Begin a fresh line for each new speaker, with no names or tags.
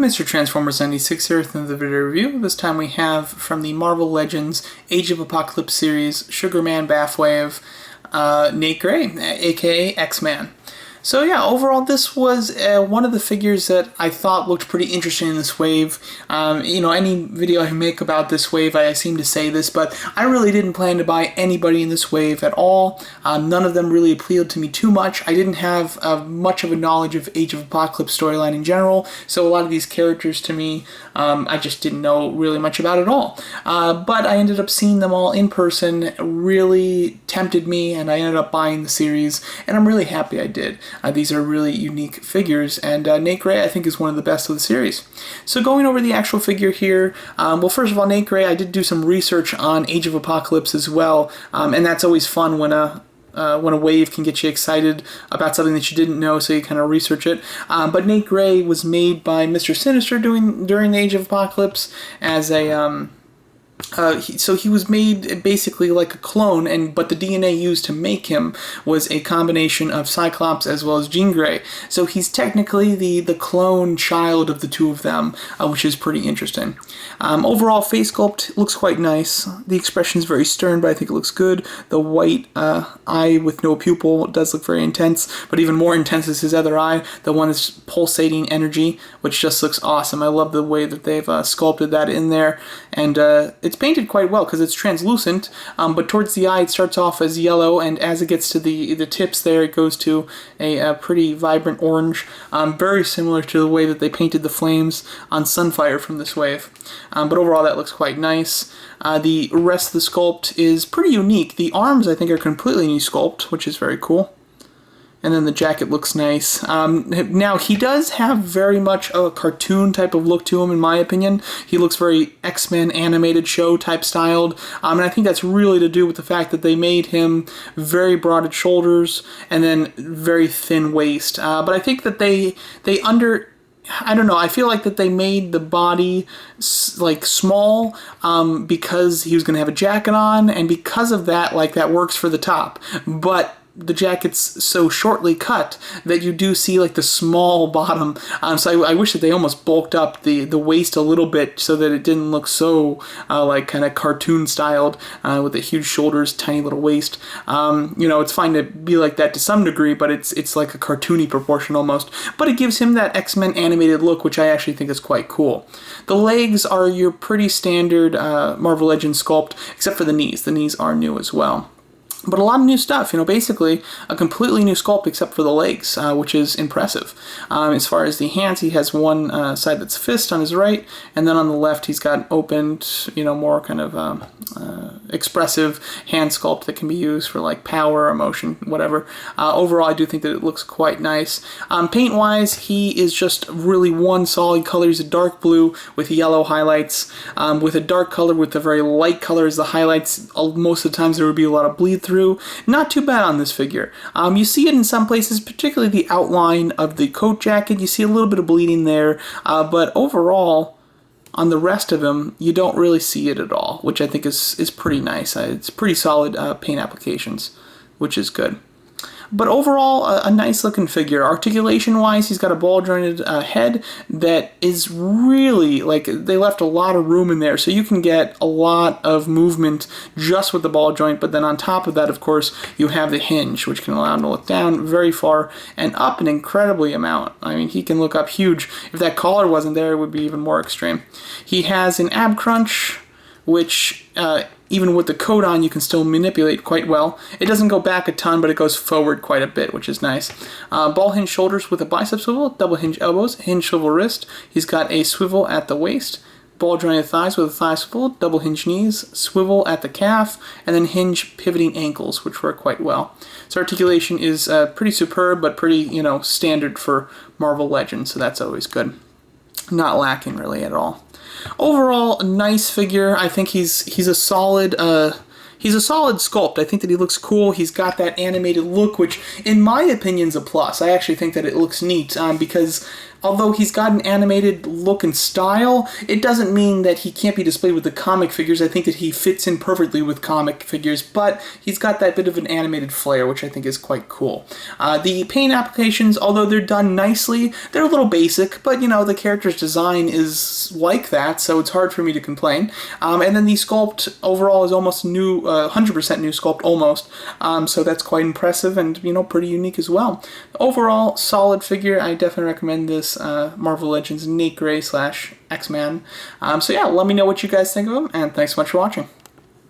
Mr. Transformers 96 here with another video review. This time we have from the Marvel Legends Age of Apocalypse series, Sugarman BAF Wave, Nate Gray, aka X-Man. So yeah, overall this was one of the figures that I thought looked pretty interesting in this wave. You know, any video I make about this wave, I seem to say this, but I really didn't plan to buy anybody in this wave at all. None of them really appealed to me too much. I didn't have much of a knowledge of Age of Apocalypse storyline in general, so a lot of these characters to me, I just didn't know really much about at all. But I ended up seeing them all in person, really tempted me, and I ended up buying the series, and I'm really happy I did. These are really unique figures, and Nate Gray I think is one of the best of the series. So going over the actual figure here, well, first of all, Nate Gray, I did do some research on Age of Apocalypse as well, and that's always fun when a wave can get you excited about something that you didn't know, so you kind of research it. But Nate Gray was made by Mr. Sinister during the Age of Apocalypse as a so he was made basically like a clone, but the DNA used to make him was a combination of Cyclops as well as Jean Grey. So he's technically the clone child of the two of them, which is pretty interesting. Overall, face sculpt looks quite nice. The expression is very stern, but I think it looks good. The white eye with no pupil does look very intense, but even more intense is his other eye, the one that's pulsating energy, which just looks awesome. I love the way that they've sculpted that in there, and it's painted quite well because it's translucent, but towards the eye it starts off as yellow, and as it gets to the tips there, it goes to a pretty vibrant orange, very similar to the way that they painted the flames on Sunfire from this wave. But overall that looks quite nice. The rest of the sculpt is pretty unique. The arms I think are completely new sculpt, which is very cool. And then the jacket looks nice. Now, he does have very much a cartoon type of look to him, in my opinion. He looks very X-Men animated show type styled. And I think that's really to do with the fact that they made him very broad at shoulders and then very thin waist. But I think that I don't know, I feel like that they made the body like small because he was going to have a jacket on, and because of that, like, that works for the top. But the jacket's so shortly cut that you do see like the small bottom, so I wish that they almost bulked up the waist a little bit so that it didn't look so like kind of cartoon styled with the huge shoulders, tiny little waist. You know, it's fine to be like that to some degree, but it's like a cartoony proportion almost, but it gives him that X-Men animated look, which I actually think is quite cool. The legs are your pretty standard Marvel Legends sculpt, except for the knees. The knees are new as well. But a lot of new stuff, you know, basically a completely new sculpt except for the legs, which is impressive. As far as the hands, he has one side that's fist on his right, and then on the left he's got opened, you know, more kind of expressive hand sculpt that can be used for like power, emotion, whatever. Overall, I do think that it looks quite nice. Paint-wise, he is just really one solid color. He's a dark blue with yellow highlights, with a dark color with a very light color as the highlights. Most of the times there would be a lot of bleed through. Not too bad on this figure. You see it in some places, particularly the outline of the coat jacket. You see a little bit of bleeding there, but overall, on the rest of him, you don't really see it at all, which I think is pretty nice. It's pretty solid paint applications, which is good. But overall, a nice looking figure. Articulation wise, he's got a ball jointed head that is really, like, they left a lot of room in there, so you can get a lot of movement just with the ball joint. But then on top of that, of course, you have the hinge, which can allow him to look down very far and up an incredibly amount. I mean, he can look up huge. If that collar wasn't there, it would be even more extreme. He has an ab crunch, which even with the coat on, you can still manipulate quite well. It doesn't go back a ton, but it goes forward quite a bit, which is nice. Ball hinge shoulders with a bicep swivel, double hinge elbows, hinge swivel wrist. He's got a swivel at the waist, ball jointed thighs with a thigh swivel, double hinge knees, swivel at the calf, and then hinge pivoting ankles, which work quite well. So articulation is pretty superb, but pretty, you know, standard for Marvel Legends, so that's always good. Not lacking really at all. Overall, a nice figure. I think he's a solid sculpt. I think that he looks cool. He's got that animated look, which in my opinion is a plus. I actually think that it looks neat because although he's got an animated look and style, it doesn't mean that he can't be displayed with the comic figures. I think that he fits in perfectly with comic figures, but he's got that bit of an animated flair, which I think is quite cool. The paint applications, although they're done nicely, they're a little basic, but you know, the character's design is like that, so it's hard for me to complain. And then the sculpt overall is almost new, 100% new sculpt almost, so that's quite impressive and, you know, pretty unique as well. Overall, solid figure. I definitely recommend this Marvel Legends Nate Gray / X-Man. So yeah, let me know what you guys think of him, and thanks so much for watching.